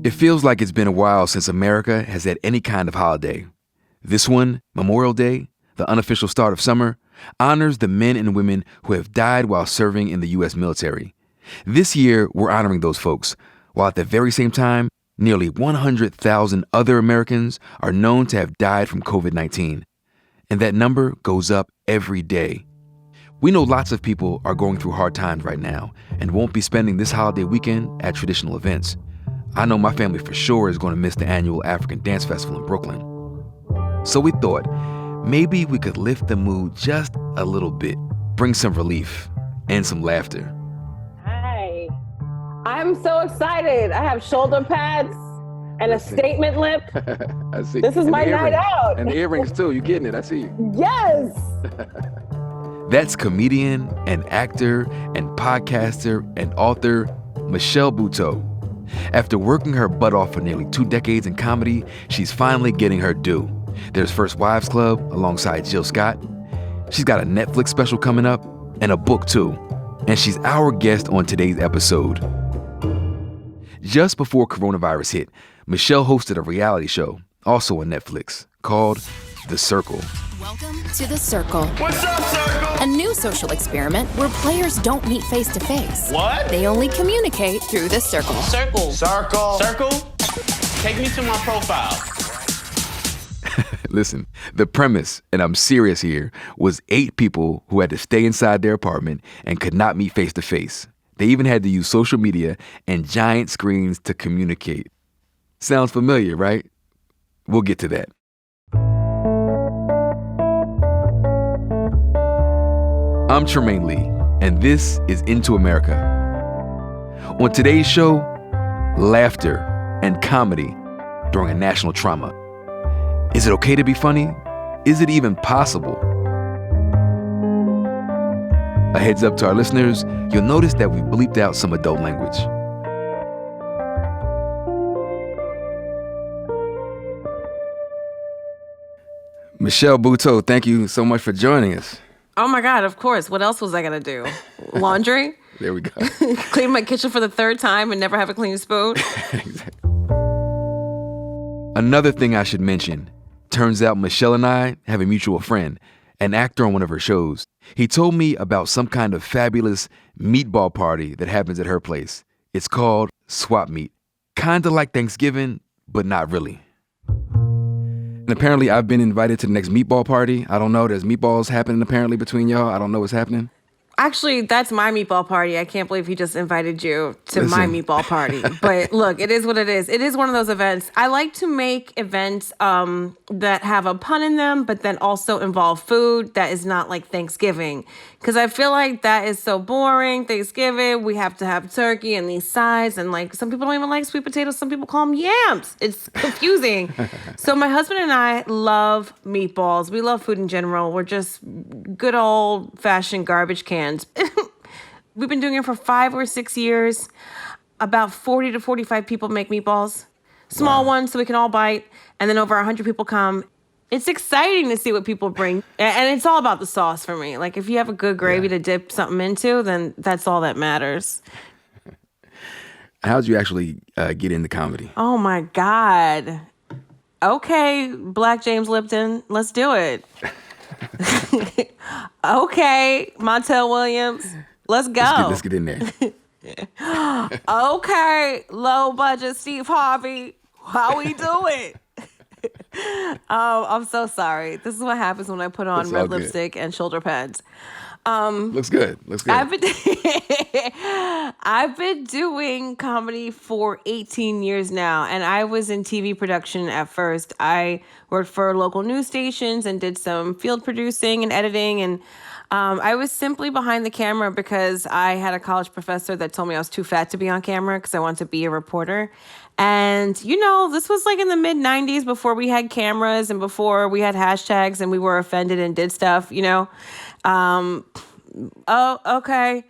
It feels like it's been a while since America has had any kind of holiday. This one, Memorial Day, the unofficial start of summer, honors the men and women who have died while serving in the U.S. military. This year, we're honoring those folks, while at the very same time, nearly 100,000 other Americans are known to have died from COVID-19. And that number goes up every day. We know lots of people are going through hard times right now and won't be spending this holiday weekend at traditional events. I know my family for sure is going to miss the annual African Dance Festival in Brooklyn. So we thought maybe we could lift the mood just a little bit, bring some relief and some laughter. Hi, I'm so excited. I have shoulder pads and a statement lip. I see. This is my night out. And the earrings too, you getting it, I see you. Yes. That's comedian and actor and podcaster and author Michelle Buteau. After working her butt off for nearly 2 decades in comedy, she's finally getting her due. There's First Wives Club alongside Jill Scott. She's got a Netflix special coming up and a book too. And she's our guest on today's episode. Just before coronavirus hit, Michelle hosted a reality show, also on Netflix, called The Circle. Welcome to The Circle. What's up, Circle? A new social experiment where players don't meet face to face. What? They only communicate through the circle. Circle. Circle. Circle? Take me to my profile. Listen, the premise, and I'm serious here, was 8 people who had to stay inside their apartment and could not meet face to face. They even had to use social media and giant screens to communicate. Sounds familiar, right? We'll get to that. I'm Tremaine Lee, and this is Into America. On today's show, laughter and comedy during a national trauma. Is it okay to be funny? Is it even possible? A heads up to our listeners, you'll notice that we bleeped out some adult language. Michelle Buteau, thank you so much for joining us. Oh my God, of course. What else was I gonna do? Laundry? There we go. Clean my kitchen for the 3rd time and never have a clean spoon? Exactly. Another thing I should mention, turns out Michelle and I have a mutual friend, an actor on one of her shows. He told me about some kind of fabulous meatball party that happens at her place. It's called swap meet. Kinda like Thanksgiving, but not really. And apparently I've been invited to the next meatball party. I don't know, there's meatballs happening apparently between y'all. I don't know what's happening. Actually, that's my meatball party. I can't believe he just invited you to my meatball party. But look, it is what it is. It is one of those events. I like to make events that have a pun in them, but then also involve food that is not like Thanksgiving. Because I feel like that is so boring. Thanksgiving, we have to have turkey and these sides. And like some people don't even like sweet potatoes. Some people call them yams. It's confusing. So my husband and I love meatballs. We love food in general. We're just good old fashioned garbage cans. We've been doing it for 5 or 6 years. About 40 to 45 people make meatballs. Small ones so we can all bite. And then over 100 people come. It's exciting to see what people bring. And it's all about the sauce for me. Like if you have a good gravy to dip something into, then that's all that matters. How'd you actually get into comedy? Oh my God. Okay, Black James Lipton, let's do it. Okay, Montel Williams, let's go. Let's get in there. Okay, low budget Steve Harvey, how we do it? I'm so sorry. This is what happens when I put on red lipstick and shoulder pads. Looks good. I've been doing comedy for 18 years now, and I was in TV production at first. I worked for local news stations and did some field producing and editing, and I was simply behind the camera because I had a college professor that told me I was too fat to be on camera because I wanted to be a reporter. And, you know, this was like in the mid-90s before we had cameras and before we had hashtags and we were offended and did stuff, you know. Okay.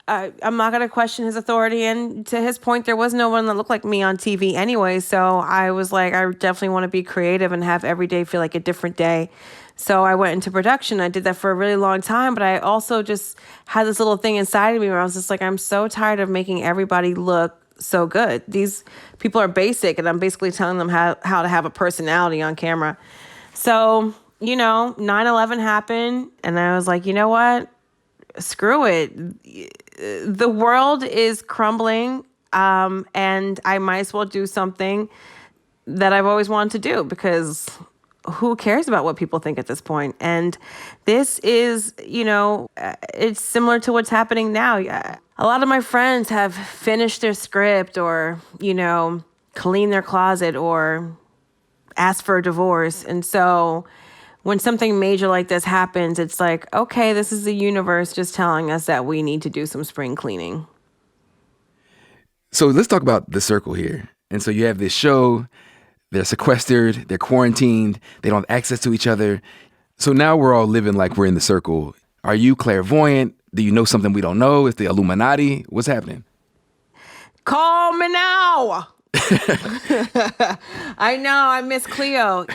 I'm not going to question his authority. And to his point, there was no one that looked like me on TV anyway. So I was like, I definitely want to be creative and have every day feel like a different day. So I went into production. I did that for a really long time. But I also just had this little thing inside of me where I was just like, I'm so tired of making everybody look so good. These people are basic, and I'm basically telling them how to have a personality on camera. So, 9/11 happened, and I was like, you know what? Screw it. The world is crumbling, and I might as well do something that I've always wanted to do, because who cares about what people think at this point? And this is, it's similar to what's happening now. A lot of my friends have finished their script, or, cleaned their closet, or asked for a divorce. And so when something major like this happens, it's like, okay, this is the universe just telling us that we need to do some spring cleaning. So let's talk about The Circle here. And so you have this show, they're sequestered, they're quarantined, they don't have access to each other. So now we're all living like we're in The Circle. Are you clairvoyant? Do you know something we don't know? Is the Illuminati? What's happening? Call me now. I know, I miss Cleo.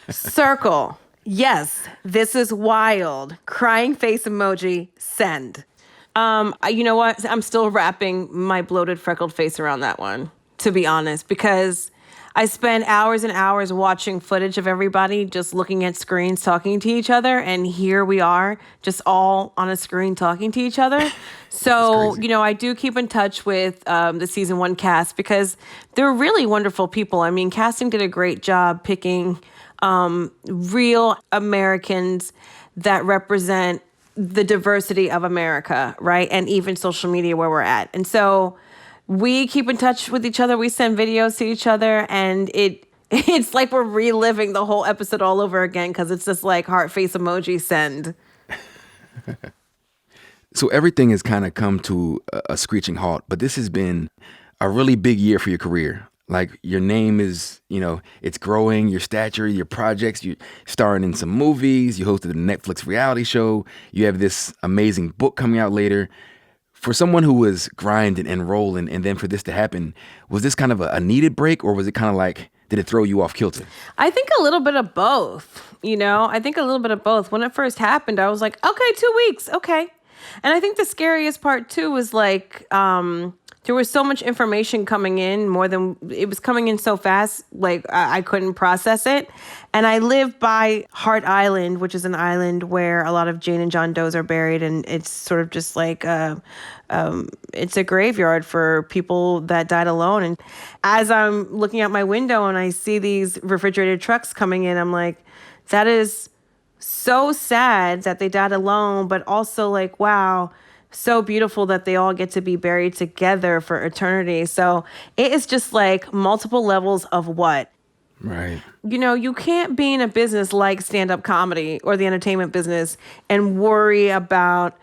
Circle. Yes, this is wild. Crying face emoji, send. You know what? I'm still wrapping my bloated, freckled face around that one, to be honest, because I spend hours and hours watching footage of everybody just looking at screens, talking to each other. And here we are, just all on a screen talking to each other. So, I do keep in touch with the season 1 cast, because they're really wonderful people. I mean, casting did a great job picking real Americans that represent the diversity of America, right? And even social media where we're at. And so we keep in touch with each other. We send videos to each other, and it's like we're reliving the whole episode all over again, because it's just like heart face emoji, send. So everything has kind of come to a screeching halt, but this has been a really big year for your career. Like, your name is, it's growing, your stature, your projects, you're starring in some movies, you hosted a Netflix reality show, you have this amazing book coming out later. For someone who was grinding and rolling, and then for this to happen, was this kind of a needed break, or was it kind of like, did it throw you off kilter? I think a little bit of both, I think a little bit of both. When it first happened, I was like, okay, 2 weeks, okay. And I think the scariest part too was like, there was so much information coming in, it was coming in so fast, like I couldn't process it. And I live by Hart Island, which is an island where a lot of Jane and John Does are buried. And it's sort of just like, it's a graveyard for people that died alone. And as I'm looking out my window and I see these refrigerated trucks coming in, I'm like, that is so sad that they died alone, but also like, wow, so beautiful that they all get to be buried together for eternity. So it is just like multiple levels of what? Right. You can't be in a business like stand-up comedy or the entertainment business and worry about,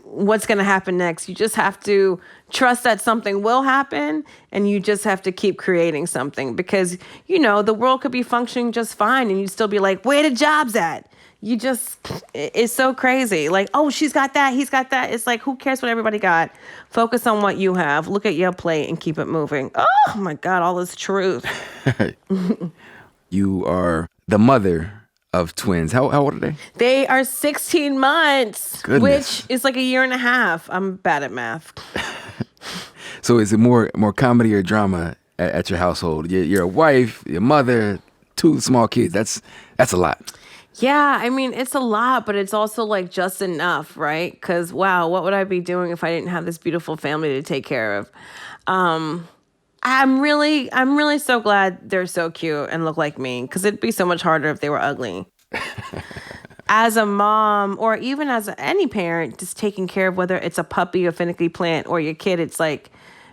what's going to happen next. You just have to trust that something will happen, and you just have to keep creating something, because, the world could be functioning just fine and you'd still be like, where the jobs at? It's so crazy. Like, oh, she's got that, he's got that. It's like, who cares what everybody got? Focus on what you have. Look at your plate and keep it moving. Oh my God, all this truth. You are the mother of twins. How old are they? They are 16 months, Goodness. which is like a year and a half. I'm bad at math. So is it more comedy or drama at your household? You're a wife, your mother, 2 small kids. That's a lot. Yeah, I mean, it's a lot, but it's also like just enough, right? Because, wow, what would I be doing if I didn't have this beautiful family to take care of? I'm really so glad they're so cute and look like me, because it'd be so much harder if they were ugly. As a mom, or even as any parent, just taking care of whether it's a puppy, a finicky plant, or your kid, it's like,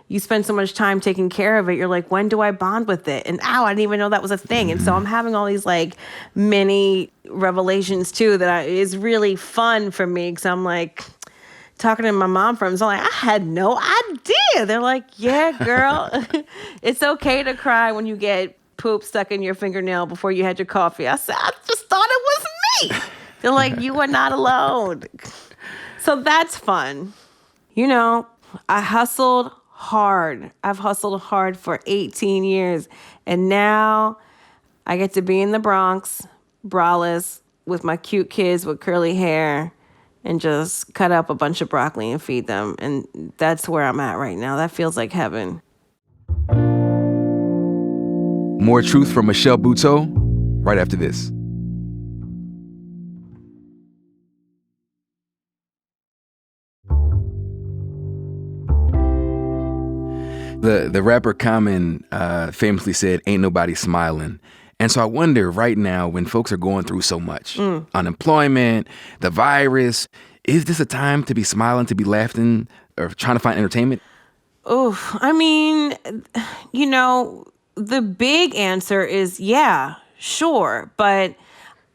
you spend so much time taking care of it. You're like, when do I bond with it? And I didn't even know that was a thing. And so I'm having all these like mini revelations too that is really fun for me, because I'm like talking to my mom friends. I'm like, I had no idea. They're like, yeah, girl, it's okay to cry when you get poop stuck in your fingernail before you had your coffee. I said, I just thought it was me. They're like, you are not alone. So that's fun. I hustled hard. I've hustled hard for 18 years. And now I get to be in the Bronx, braless, with my cute kids with curly hair, and just cut up a bunch of broccoli and feed them. And that's where I'm at right now. That feels like heaven. More truth from Michelle Buteau right after this. The rapper Common famously said, "Ain't nobody smiling." And so I wonder right now, when folks are going through so much, unemployment, the virus, is this a time to be smiling, to be laughing, or trying to find entertainment? Oof. I mean, you know, the big answer is yeah, sure. But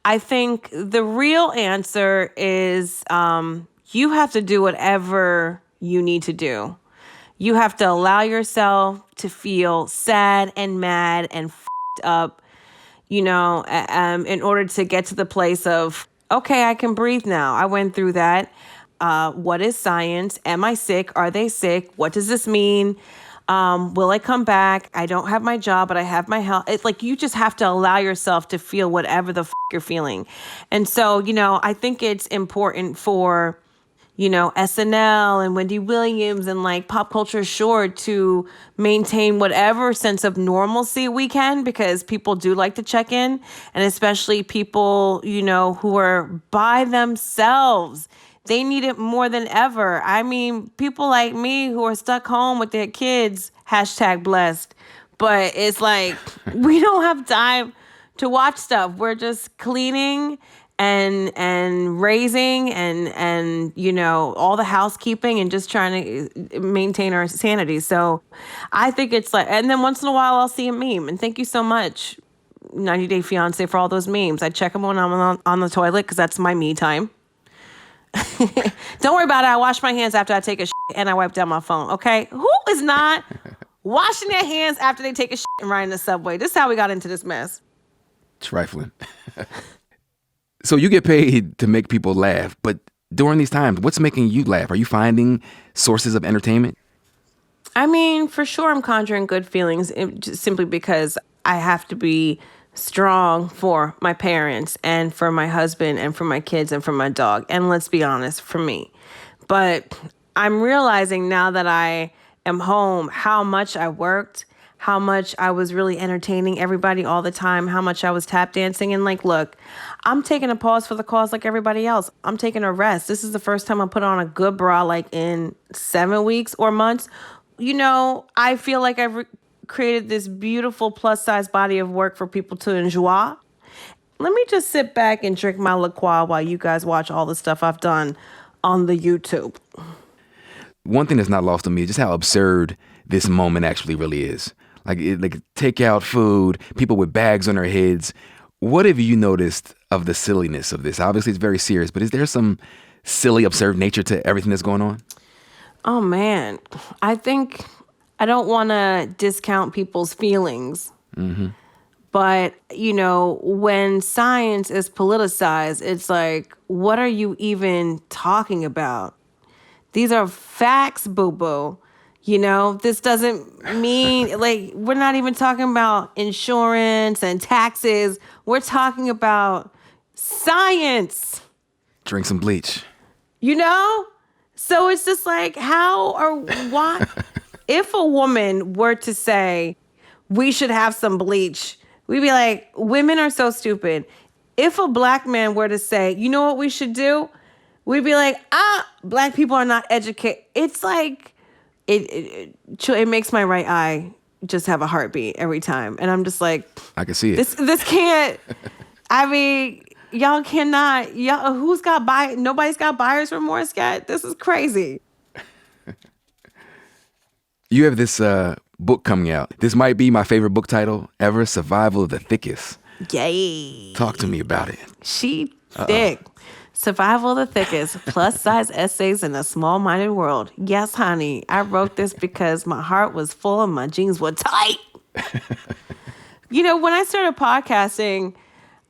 I think the real answer is you have to do whatever you need to do. You have to allow yourself to feel sad and mad and f***ed up, you know, in order to get to the place of, okay, I can breathe now. I went through that. What is science? Am I sick? Are they sick? What does this mean? Will I come back? I don't have my job, but I have my health. It's like you just have to allow yourself to feel whatever the f*** you're feeling. And so, you know, I think it's important for, you know, SNL and Wendy Williams and like Pop Culture Short to maintain whatever sense of normalcy we can, because people do like to check in, and especially people, you know, who are by themselves. They need it more than ever. I mean, people like me who are stuck home with their kids, #blessed. But it's like, we don't have time to watch stuff. We're just cleaning and raising and you know, all the housekeeping and just trying to maintain our sanity. So I think it's like, and then once in a while I'll see a meme. And thank you so much, 90 Day Fiance, for all those memes. I check them when I'm on the toilet because that's my me time. Don't worry about it. I wash my hands after I take a shit and I wipe down my phone. Okay? Who is not washing their hands after they take a shit and riding the subway? This is how we got into this mess. Trifling. So you get paid to make people laugh, but during these times, what's making you laugh? Are you finding sources of entertainment? I mean, for sure, I'm conjuring good feelings just simply because I have to be strong for my parents and for my husband and for my kids and for my dog. And let's be honest, for me. But I'm realizing now that I am home how much I worked, how much I was really entertaining everybody all the time, how much I was tap dancing. And like, look, I'm taking a pause for the cause like everybody else. I'm taking a rest. This is the first time I put on a good bra like in 7 weeks or months. You know, I feel like I've created this beautiful plus size body of work for people to enjoy. Let me just sit back and drink my LaCroix while you guys watch all the stuff I've done on the YouTube. One thing that's not lost on me is just how absurd this moment actually really is. Like takeout food, people with bags on their heads. What have you noticed of the silliness of this? Obviously, it's very serious, but is there some silly, absurd nature to everything that's going on? Oh, man. I think I don't want to discount people's feelings. Mm-hmm. But, you know, when science is politicized, it's like, what are you even talking about? These are facts, boo-boo. You know, this doesn't mean, like, we're not even talking about insurance and taxes. We're talking about science. Drink some bleach. You know? So it's just like, why? If a woman were to say, we should have some bleach, we'd be like, women are so stupid. If a black man were to say, you know what we should do? We'd be like, black people are not educated. It's like, it makes my right eye just have a heartbeat every time. And I'm just like, I can see it. This can't, I mean, y'all cannot, nobody's got buyer's remorse yet? This is crazy. You have this book coming out. This might be my favorite book title ever, Survival of the Thickest. Yay. Talk to me about it. She thick. Survival of the Thickest, plus size essays in a small-minded world. Yes, honey, I wrote this because my heart was full and my jeans were tight. You know, when I started podcasting,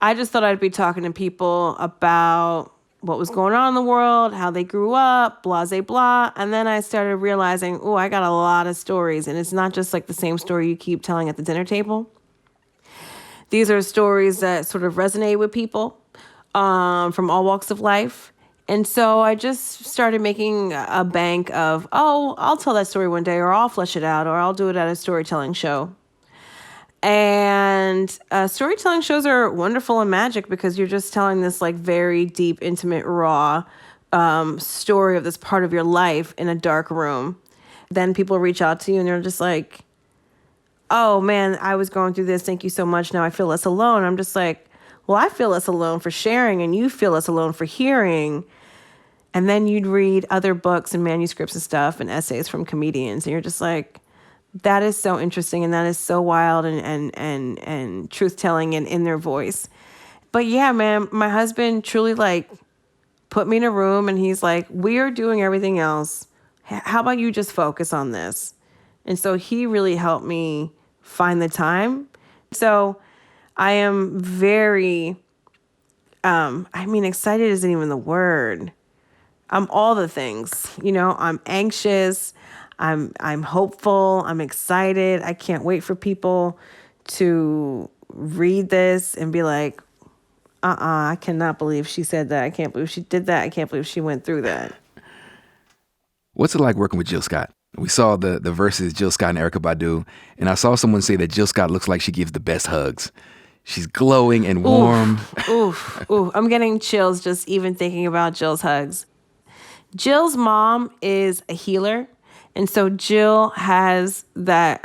I just thought I'd be talking to people about what was going on in the world, how they grew up, blah, blah, blah. And then I started realizing, I got a lot of stories. And it's not just like the same story you keep telling at the dinner table. These are stories that sort of resonate with people from all walks of life. And so I just started making a bank of, I'll tell that story one day, or I'll flesh it out, or I'll do it at a storytelling show. And storytelling shows are wonderful and magic because you're just telling this like very deep, intimate, raw story of this part of your life in a dark room. Then people reach out to you and they're just like, oh man, I was going through this. Thank you so much. Now I feel less alone. I'm just like, well, I feel less alone for sharing and you feel less alone for hearing. And then you'd read other books and manuscripts and stuff and essays from comedians. And you're just like, that is so interesting and that is so wild and truth-telling and in their voice. But yeah, man, my husband truly like put me in a room and he's like, we are doing everything else. How about you just focus on this? And so he really helped me find the time. So I am very, excited isn't even the word. I'm all the things, I'm anxious. I'm hopeful. I'm excited. I can't wait for people to read this and be like, I cannot believe she said that. I can't believe she did that. I can't believe she went through that. What's it like working with Jill Scott? We saw the versus Jill Scott and Erykah Badu, and I saw someone say that Jill Scott looks like she gives the best hugs. She's glowing and warm. Oof. I'm getting chills just even thinking about Jill's hugs. Jill's mom is a healer. And so Jill has that,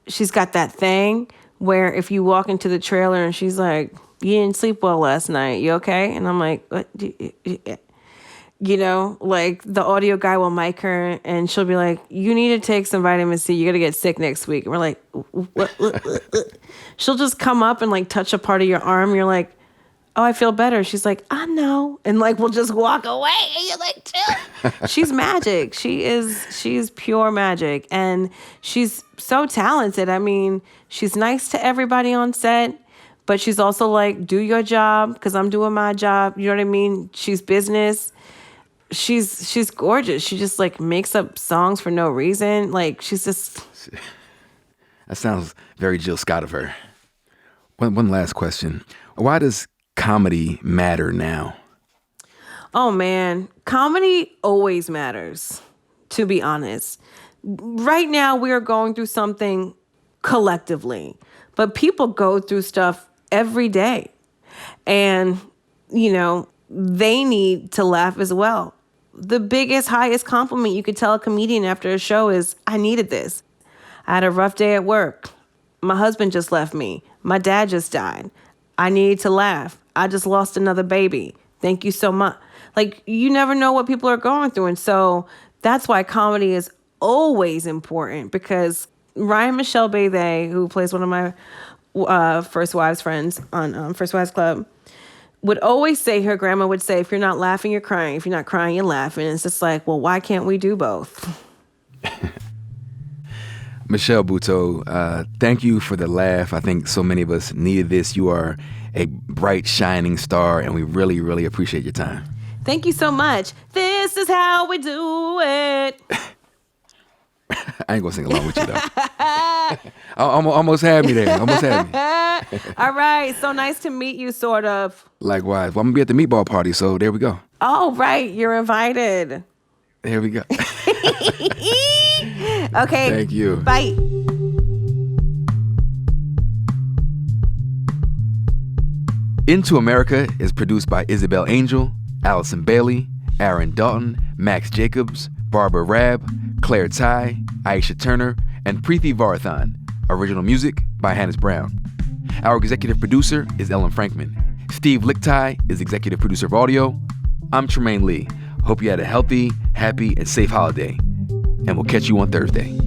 she's got that thing where if you walk into the trailer and she's like, you didn't sleep well last night, you okay? And I'm like, what? Like the audio guy will mic her and she'll be like, you need to take some vitamin C. You got to get sick next week. And we're like, what? She'll just come up and like touch a part of your arm. You're like, oh, I feel better. She's like, I know. And like, we'll just walk away. And you're like, chill. She's magic. She's pure magic. And she's so talented. I mean, she's nice to everybody on set, but she's also like, do your job because I'm doing my job. You know what I mean? She's business. She's gorgeous. She just like makes up songs for no reason. Like she's just. That sounds very Jill Scott of her. One last question. Why does comedy matter now? Oh man, comedy always matters, to be honest. Right now we are going through something collectively, but people go through stuff every day. And, they need to laugh as well. The biggest, highest compliment you could tell a comedian after a show is, I needed this. I had a rough day at work. My husband just left me. My dad just died. I needed to laugh. I just lost another baby. Thank you so much. Like, you never know what people are going through. And so that's why comedy is always important, because Ryan Michelle Bethe, who plays one of my First Wives friends on First Wives Club, would always say, her grandma would say, if you're not laughing, you're crying. If you're not crying, you're laughing. And it's just like, well, why can't we do both? Michelle Buteau, thank you for the laugh. I think so many of us needed this. You are a bright, shining star, and we really, really appreciate your time. Thank you so much. This is how we do it. I ain't gonna sing along with you, though. Almost had me there. Almost had me. All right. So nice to meet you, sort of. Likewise. Well, I'm gonna be at the meatball party, so there we go. Oh, right. You're invited. There we go. Okay. Thank you. Bye. Into America is produced by Isabel Angel, Allison Bailey, Aaron Dalton, Max Jacobs, Barbara Rabb, Claire Ty, Aisha Turner, and Preeti Varathan. Original music by Hannes Brown. Our executive producer is Ellen Frankman. Steve Lichtai is executive producer of audio. I'm Tremaine Lee. Hope you had a healthy, happy, and safe holiday. And we'll catch you on Thursday.